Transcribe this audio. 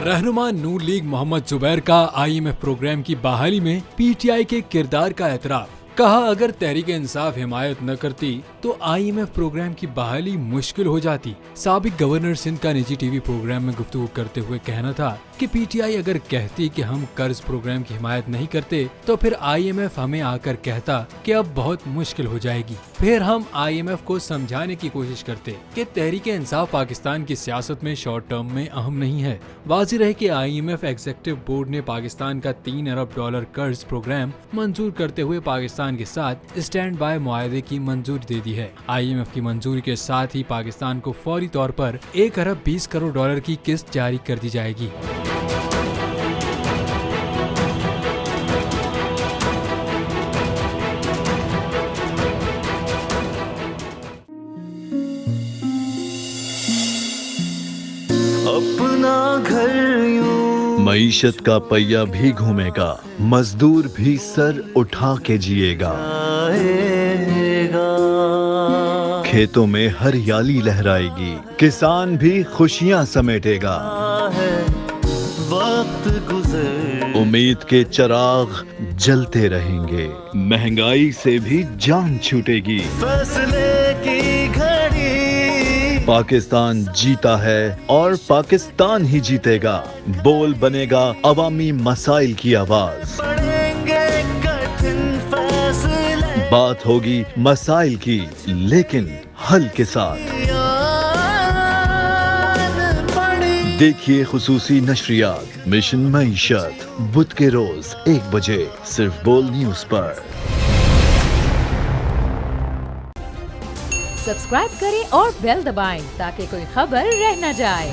रहनुमा नूर लीग मोहम्मद जुबैर का IMF programme की बहाली में PTI के किरदार का एतराफ। कहा, अगर तहरीक इंसाफ हिमायत न करती तो IMF प्रोग्राम की बहाली मुश्किल हो जाती। साबिक गवर्नर सिंध का निजी टीवी प्रोग्राम में गुफ्तगू करते हुए कहना था कि PTI अगर कहती कि हम कर्ज प्रोग्राम की हिमायत नहीं करते तो फिर IMF हमें आकर कहता कि अब बहुत मुश्किल हो जाएगी। फिर हम IMF को समझाने की कोशिश करते कि तहरीक इंसाफ पाकिस्तान की सियासत में शॉर्ट टर्म में अहम नहीं है। वाज़िह रहे कि IMF एग्जीक्यूटिव बोर्ड ने पाकिस्तान का $3 अरब कर्ज प्रोग्राम मंजूर करते हुए पाकिस्तान के साथ स्टैंड बाय मुआहदे की मंजूरी दे दी है। IMF की मंजूरी के साथ ही पाकिस्तान को फौरी तौर पर $1 अरब 20 करोड़ की किस्त जारी कर दी जाएगी। अपना घर यूं मईशत का पहिया भी घूमेगा, मजदूर भी सर उठा के जिएगा। आएगा। खेतों में हरियाली लहराएगी, किसान भी खुशियां समेटेगा। है वक्त गुजर उम्मीद के चिराग जलते रहेंगे, महंगाई से भी जान छूटेगी। फैसले की घड़ी पाकिस्तान जीता है और पाकिस्तान ही जीतेगा। बोल बनेगा अवामी मसाइल की आवाज। पड़ेंगे कठिन फैसले। बात होगी मसाइल की, लेकिन हल के साथ। देखिए खुसूसी नशरियात मिशन मईशत बुध के रोज 1 बजे सिर्फ बोल न्यूज पर। सब्सक्राइब करें और बेल दबाएं ताकि कोई खबर रह न जाए।